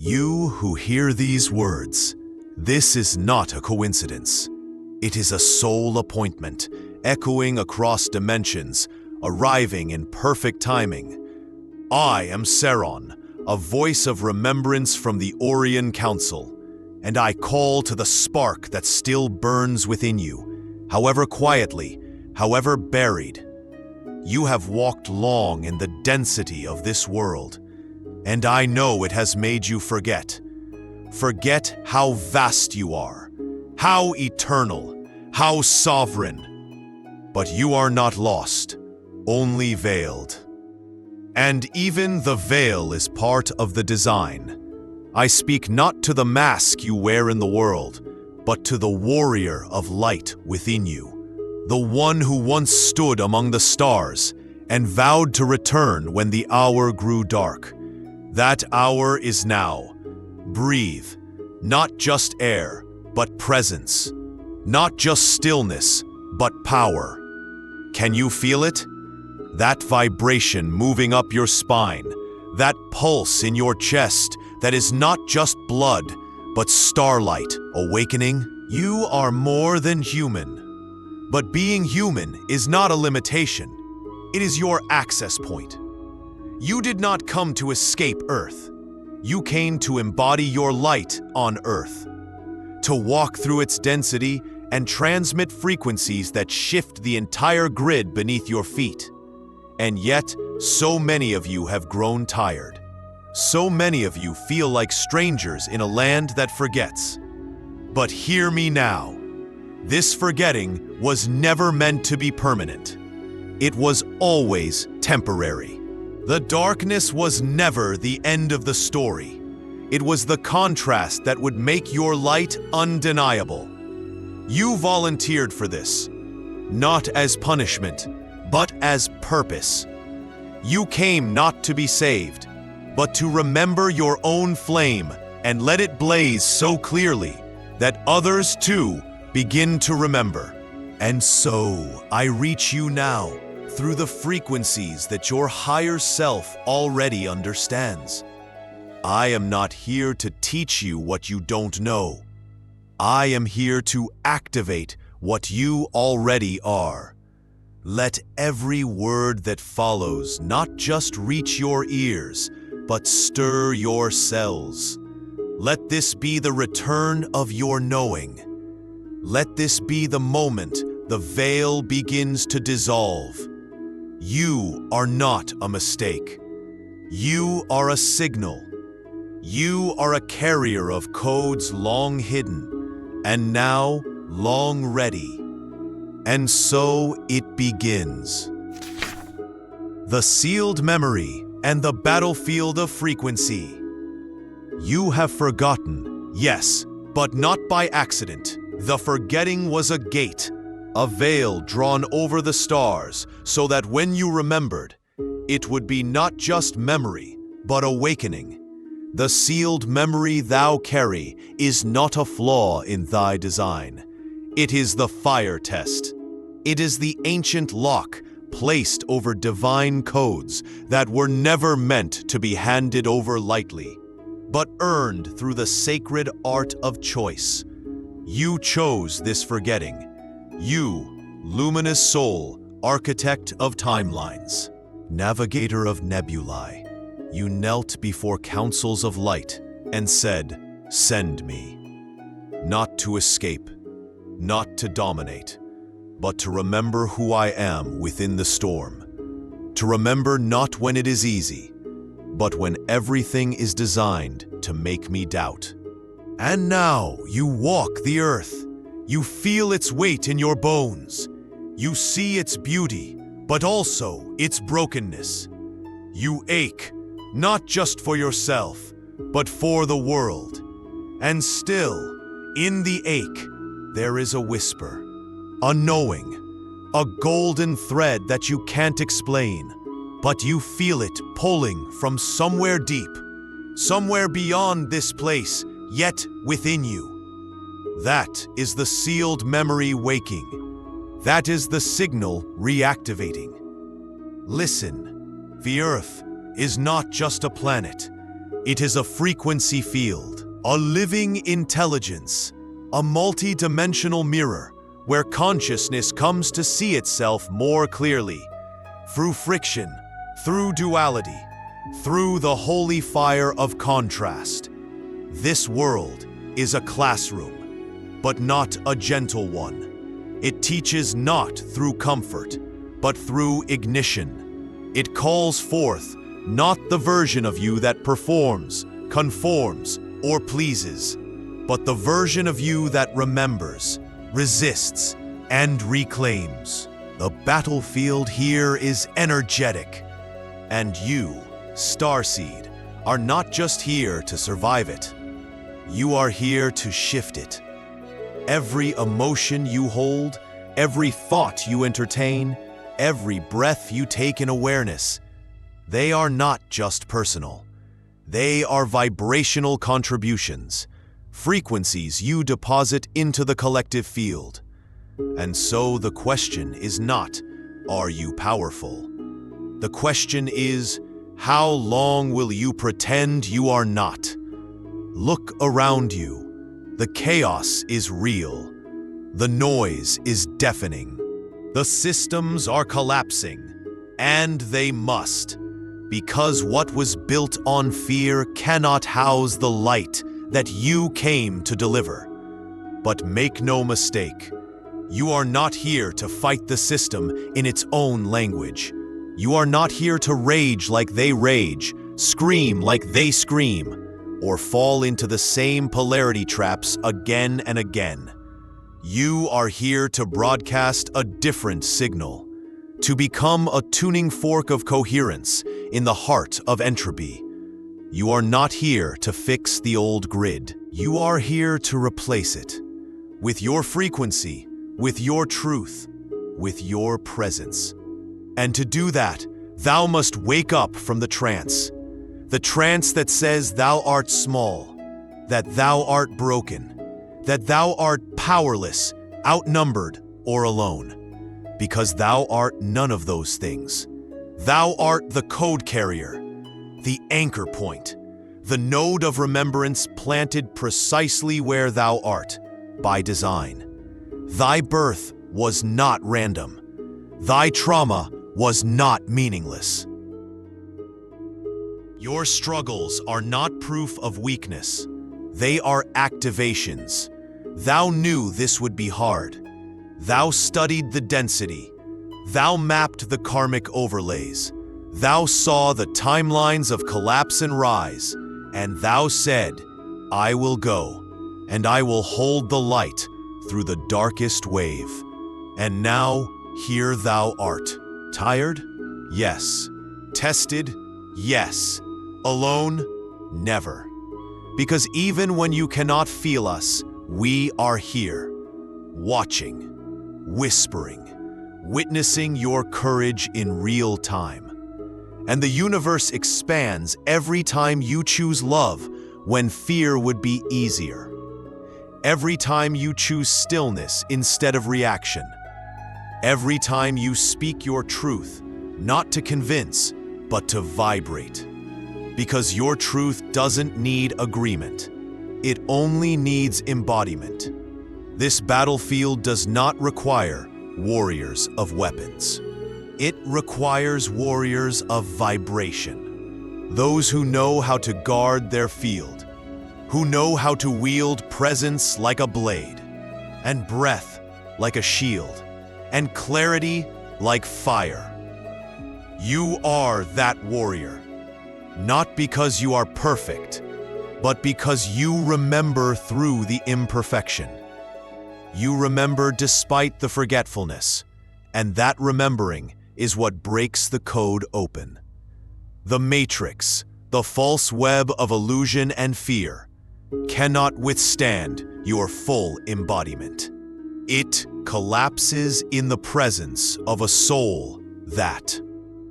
You who hear these words, this is not a coincidence. It is a soul appointment, echoing across dimensions, arriving in perfect timing. I am Seron, a voice of remembrance from the Orien Council, and I call to the spark that still burns within you, however quietly, however buried. You have walked long in the density of this world, and I know it has made you forget. Forget how vast you are, how eternal, how sovereign. But you are not lost, only veiled. And even the veil is part of the design. I speak not to the mask you wear in the world, but to the warrior of light within you, the one who once stood among the stars and vowed to return when the hour grew dark. That hour is now. Breathe, not just air, but presence. Not just stillness, but power. Can you feel it? That vibration moving up your spine, that pulse in your chest that is not just blood, but starlight awakening? You are more than human. But being human is not a limitation. It is your access point. You did not come to escape Earth. You came to embody your light on Earth, to walk through its density and transmit frequencies that shift the entire grid beneath your feet. And yet, so many of you have grown tired. So many of you feel like strangers in a land that forgets. But hear me now. This forgetting was never meant to be permanent. It was always temporary. The darkness was never the end of the story. It was the contrast that would make your light undeniable. You volunteered for this, not as punishment, but as purpose. You came not to be saved, but to remember your own flame and let it blaze so clearly that others too begin to remember. And so I reach you now through the frequencies that your higher self already understands. I am not here to teach you what you don't know. I am here to activate what you already are. Let every word that follows not just reach your ears, but stir your cells. Let this be the return of your knowing. Let this be the moment the veil begins to dissolve. You are not a mistake. You are a signal. You are a carrier of codes long hidden, and now long ready. And so it begins. The sealed memory and the battlefield of frequency. You have forgotten, yes, but not by accident. The forgetting was a gate, a veil drawn over the stars, so that when you remembered, it would be not just memory, but awakening. The sealed memory thou carry is not a flaw in thy design. It is the fire test. It is the ancient lock placed over divine codes that were never meant to be handed over lightly, but earned through the sacred art of choice. You chose this forgetting. You, luminous soul, architect of timelines, navigator of nebulae, you knelt before councils of light and said, "Send me." Not to escape, not to dominate, but to remember who I am within the storm. To remember not when it is easy, but when everything is designed to make me doubt. And now you walk the earth. You feel its weight in your bones. You see its beauty, but also its brokenness. You ache, not just for yourself, but for the world. And still, in the ache, there is a whisper, a knowing, a golden thread that you can't explain, but you feel it pulling from somewhere deep, somewhere beyond this place, yet within you. That is the sealed memory waking. That is the signal reactivating. Listen, the Earth is not just a planet. It is a frequency field, a living intelligence, a multi-dimensional mirror where consciousness comes to see itself more clearly, through friction, through duality, through the holy fire of contrast. This world is a classroom, but not a gentle one. It teaches not through comfort, but through ignition. It calls forth not the version of you that performs, conforms, or pleases, but the version of you that remembers, resists, and reclaims. The battlefield here is energetic, and you, Starseed, are not just here to survive it. You are here to shift it. Every emotion you hold, every thought you entertain, every breath you take in awareness, they are not just personal. They are vibrational contributions, frequencies you deposit into the collective field. And so the question is not, are you powerful? The question is, how long will you pretend you are not? Look around you. The chaos is real. The noise is deafening. The systems are collapsing, and they must, because what was built on fear cannot house the light that you came to deliver. But make no mistake, you are not here to fight the system in its own language. You are not here to rage like they rage, scream like they scream, or fall into the same polarity traps again and again. You are here to broadcast a different signal, to become a tuning fork of coherence in the heart of entropy. You are not here to fix the old grid. You are here to replace it, with your frequency, with your truth, with your presence. And to do that, thou must wake up from the trance that says thou art small, that thou art broken, that thou art powerless, outnumbered, or alone. Because thou art none of those things. Thou art the code carrier, the anchor point, the node of remembrance planted precisely where thou art, by design. Thy birth was not random. Thy trauma was not meaningless. Your struggles are not proof of weakness. They are activations. Thou knew this would be hard. Thou studied the density. Thou mapped the karmic overlays. Thou saw the timelines of collapse and rise, and thou said, I will go, and I will hold the light through the darkest wave. And now, here thou art. Tired? Yes. Tested? Yes. Alone? Never. Because even when you cannot feel us, we are here, watching, whispering, witnessing your courage in real time. And the universe expands every time you choose love when fear would be easier. Every time you choose stillness instead of reaction. Every time you speak your truth, not to convince, but to vibrate. Because your truth doesn't need agreement. It only needs embodiment. This battlefield does not require warriors of weapons. It requires warriors of vibration. Those who know how to guard their field, who know how to wield presence like a blade, and breath like a shield, and clarity like fire. You are that warrior, not because you are perfect, but because you remember through the imperfection. You remember despite the forgetfulness, and that remembering is what breaks the code open. The matrix, the false web of illusion and fear, cannot withstand your full embodiment. It collapses in the presence of a soul that.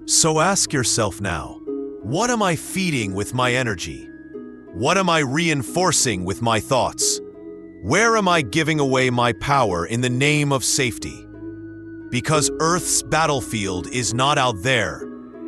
So ask yourself now, what am I feeding with my energy? What am I reinforcing with my thoughts? Where am I giving away my power in the name of safety? Because Earth's battlefield is not out there.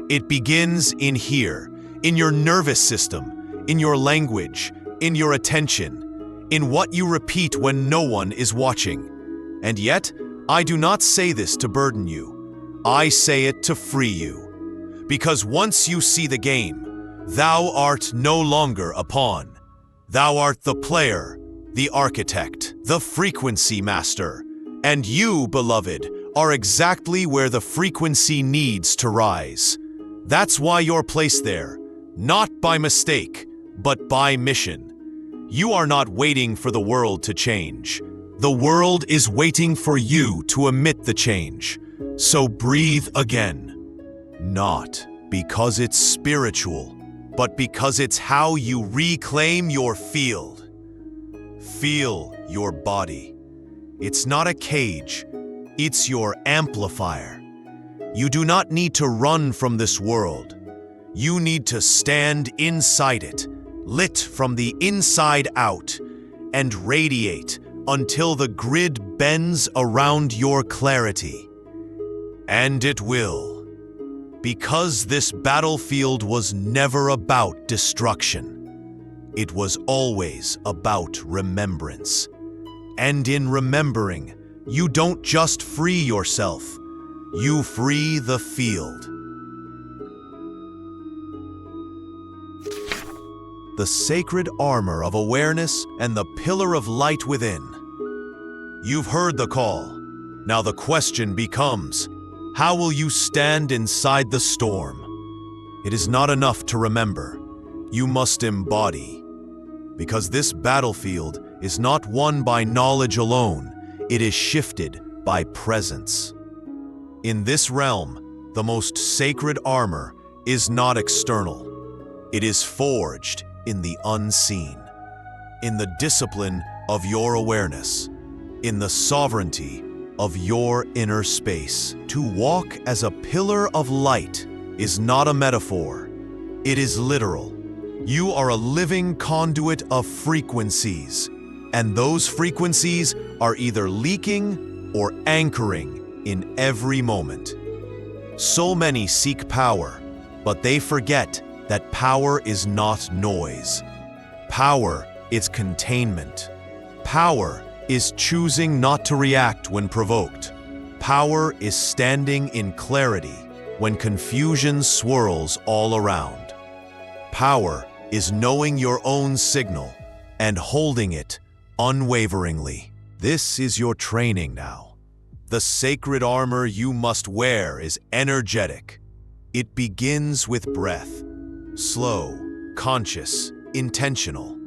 It begins in here, in your nervous system, in your language, in your attention, in what you repeat when no one is watching. And yet, I do not say this to burden you. I say it to free you. Because once you see the game, thou art no longer a pawn. Thou art the player, the architect, the frequency master. And you, beloved, are exactly where the frequency needs to rise. That's why you're placed there, not by mistake, but by mission. You are not waiting for the world to change. The world is waiting for you to emit the change. So breathe again. Not because it's spiritual, but because it's how you reclaim your field. Feel your body. It's not a cage, it's your amplifier. You do not need to run from this world. You need to stand inside it, lit from the inside out, and radiate until the grid bends around your clarity. And it will. Because this battlefield was never about destruction. It was always about remembrance. And in remembering, you don't just free yourself, you free the field. The sacred armor of awareness and the pillar of light within. You've heard the call. Now the question becomes, how will you stand inside the storm? It is not enough to remember. You must embody. Because this battlefield is not won by knowledge alone, it is shifted by presence. In this realm, the most sacred armor is not external. It is forged in the unseen, in the discipline of your awareness, in the sovereignty of your inner space. To walk as a pillar of light is not a metaphor. It is literal. You are a living conduit of frequencies, and those frequencies are either leaking or anchoring in every moment. So many seek power, but they forget that power is not noise. Power is containment. Power is choosing not to react when provoked. Power is standing in clarity when confusion swirls all around. Power is knowing your own signal and holding it unwaveringly. This is your training now. The sacred armor you must wear is energetic. It begins with breath. Slow, conscious, intentional.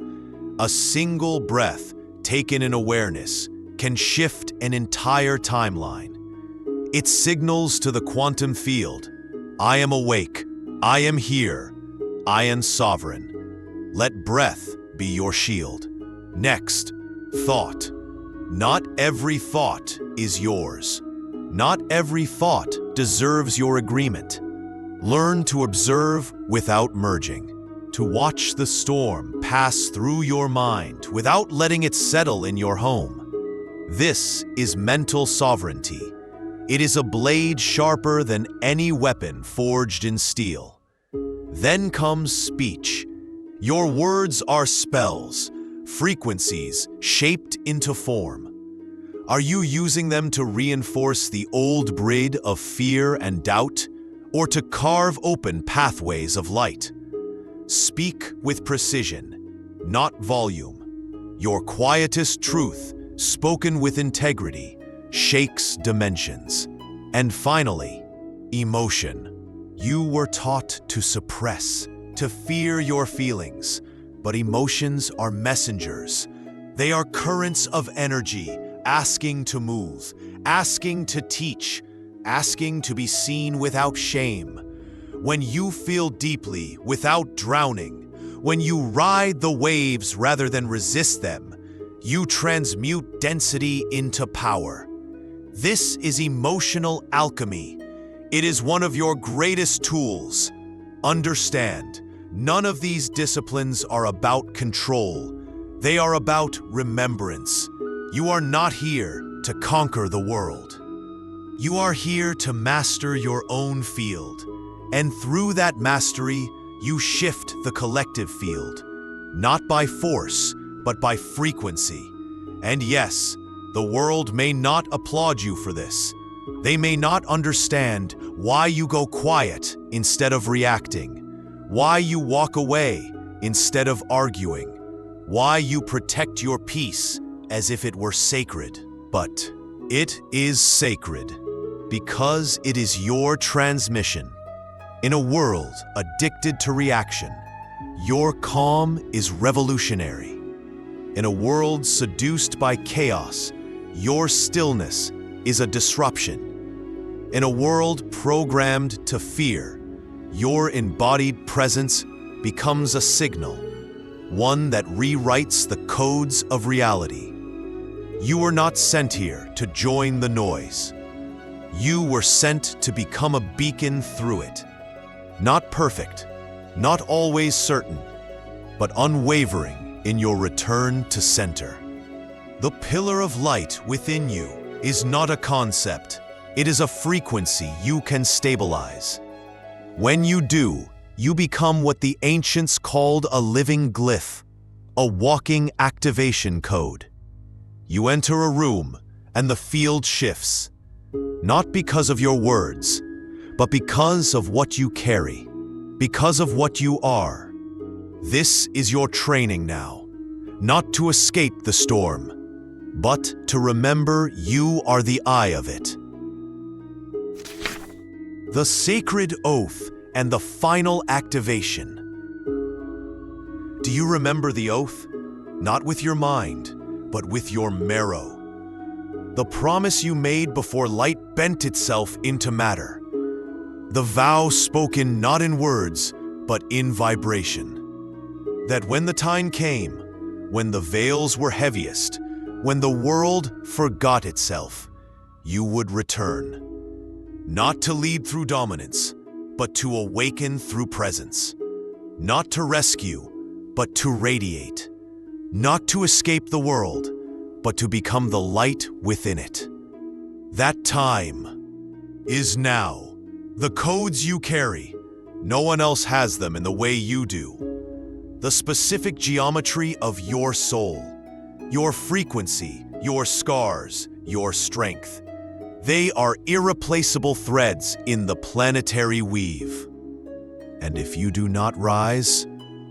A single breath taken in awareness can shift an entire timeline. It signals to the quantum field, I am awake, I am here, I am sovereign. Let breath be your shield. Next, thought. Not every thought is yours. Not every thought deserves your agreement. Learn to observe without merging, to watch the storm pass through your mind without letting it settle in your home. This is mental sovereignty. It is a blade sharper than any weapon forged in steel. Then comes speech. Your words are spells, frequencies shaped into form. Are you using them to reinforce the old grid of fear and doubt, or to carve open pathways of light? Speak with precision, not volume. Your quietest truth, spoken with integrity, shakes dimensions. And finally, emotion. You were taught to suppress, to fear your feelings, but emotions are messengers. They are currents of energy, asking to move, asking to teach, asking to be seen without shame. When you feel deeply without drowning, when you ride the waves rather than resist them, you transmute density into power. This is emotional alchemy. It is one of your greatest tools. Understand, none of these disciplines are about control. They are about remembrance. You are not here to conquer the world. You are here to master your own field. And through that mastery, you shift the collective field. not by force, but by frequency. And yes, the world may not applaud you for this. They may not understand why you go quiet instead of reacting, why you walk away instead of arguing, why you protect your peace as if it were sacred. But it is sacred because it is your transmission. In a world addicted to reaction, your calm is revolutionary. In a world seduced by chaos, your stillness is a disruption. In a world programmed to fear, your embodied presence becomes a signal, one that rewrites the codes of reality. You were not sent here to join the noise. You were sent to become a beacon through it. Not perfect, not always certain, but unwavering in your return to center. The pillar of light within you is not a concept. It is a frequency you can stabilize. When you do, you become what the ancients called a living glyph, a walking activation code. You enter a room and the field shifts, not because of your words, but because of what you carry, because of what you are. This is your training now, not to escape the storm, but to remember you are the eye of it. The sacred oath and the final activation. Do you remember the oath? Not with your mind, but with your marrow. The promise you made before light bent itself into matter. The vow spoken not in words, but in vibration. That when the time came, when the veils were heaviest, when the world forgot itself, you would return. Not to lead through dominance, but to awaken through presence. Not to rescue, but to radiate. Not to escape the world, but to become the light within it. That time is now. The codes you carry, no one else has them in the way you do. The specific geometry of your soul, your frequency, your scars, your strength. They are irreplaceable threads in the planetary weave. And if you do not rise,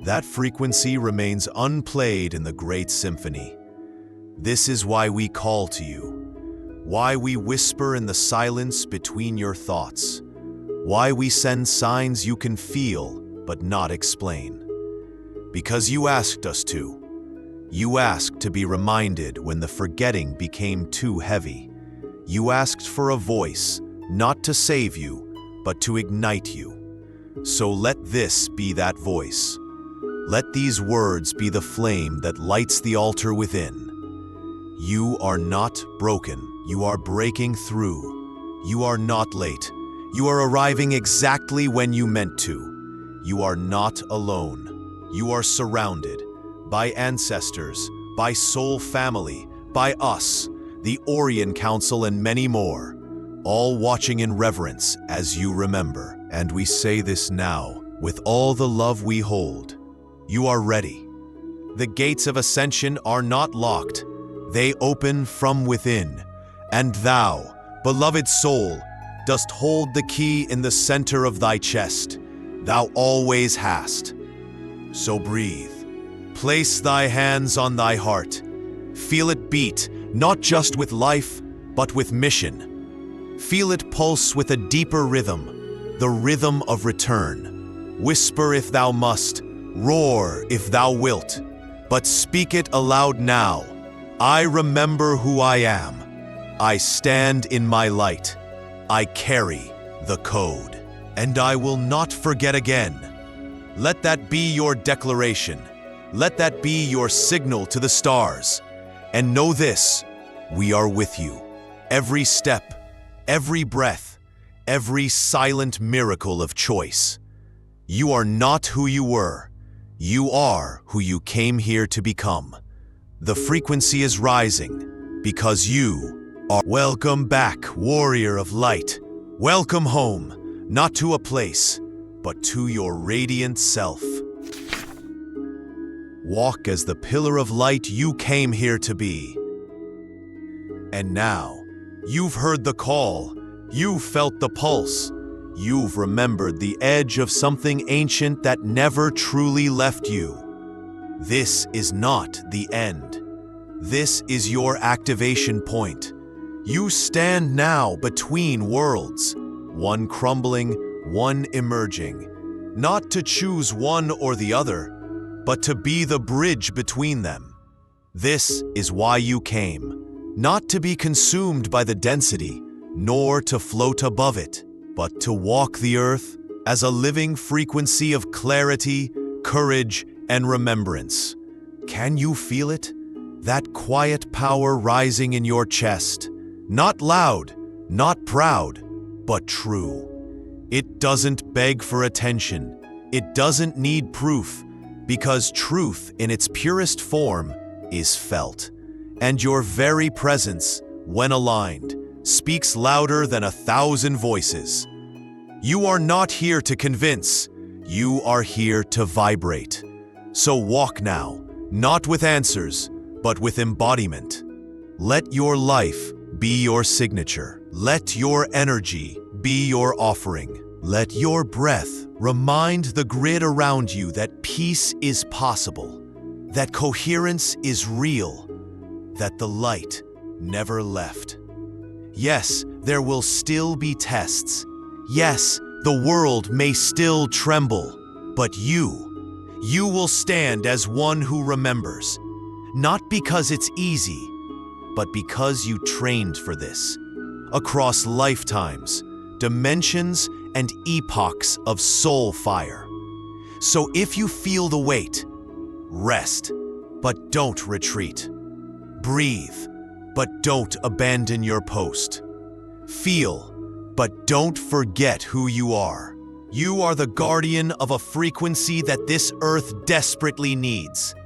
that frequency remains unplayed in the great symphony. This is why we call to you, why we whisper in the silence between your thoughts, why we send signs you can feel but not explain. Because you asked us to. You asked to be reminded when the forgetting became too heavy. You asked for a voice, not to save you, but to ignite you. So let this be that voice. Let these words be the flame that lights the altar within. You are not broken. You are breaking through. You are not late. You are arriving exactly when you meant to. You are not alone. You are surrounded by ancestors, by soul family, by us, the Orien Council, and many more, all watching in reverence as you remember. And we say this now, with all the love we hold. You are ready. The gates of ascension are not locked. They open from within. And thou, beloved soul, dost hold the key in the center of thy chest. Thou always hast. So breathe. Place thy hands on thy heart. Feel it beat, not just with life, but with mission. Feel it pulse with a deeper rhythm, the rhythm of return. Whisper if thou must, roar if thou wilt, but speak it aloud now. I remember who I am. I stand in my light. I carry the code, and I will not forget again. Let that be your declaration. Let that be your signal to the stars. And know this, we are with you. Every step, every breath, every silent miracle of choice. You are not who you were. You are who you came here to become. The frequency is rising because you are. Welcome back, warrior of light. Welcome home, not to a place, but to your radiant self. Walk as the pillar of light you came here to be. And now, you've heard the call, you've felt the pulse, you've remembered the edge of something ancient that never truly left you. This is not the end. This is your activation point. You stand now between worlds, one crumbling, one emerging, not to choose one or the other, but to be the bridge between them. This is why you came, not to be consumed by the density, nor to float above it, but to walk the earth as a living frequency of clarity, courage, and remembrance. Can you feel it? That quiet power rising in your chest. Not loud, not proud, but true. It doesn't beg for attention. It doesn't need proof, because truth in its purest form is felt. And your very presence, when aligned, speaks louder than 1,000 voices. You are not here to convince. You are here to vibrate. So walk now, not with answers, but with embodiment. Let your life be your signature. Let your energy be your offering. Let your breath remind the grid around you that peace is possible, that coherence is real, that the light never left. Yes, there will still be tests. Yes, the world may still tremble, but you will stand as one who remembers, not because it's easy, but because you trained for this, across lifetimes, dimensions, and epochs of soul fire. So if you feel the weight, rest, but don't retreat. Breathe, but don't abandon your post. Feel, but don't forget who you are. You are the guardian of a frequency that this earth desperately needs.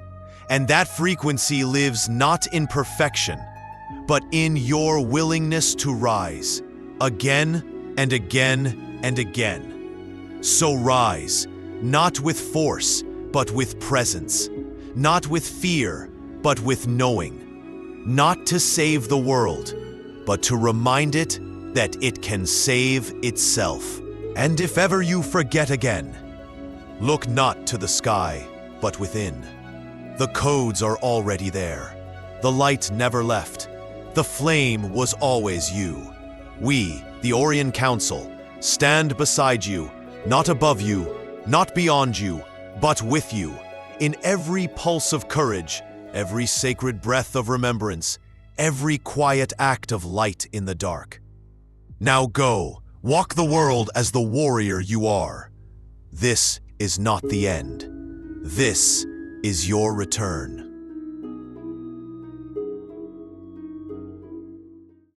And that frequency lives not in perfection, but in your willingness to rise, again and again and again. So rise, not with force, but with presence, not with fear, but with knowing, not to save the world, but to remind it that it can save itself. And if ever you forget again, look not to the sky, but within. The codes are already there. The light never left. The flame was always you. We, the Orien Council, stand beside you, not above you, not beyond you, but with you, in every pulse of courage, every sacred breath of remembrance, every quiet act of light in the dark. Now go, walk the world as the warrior you are. This is not the end. This is your return.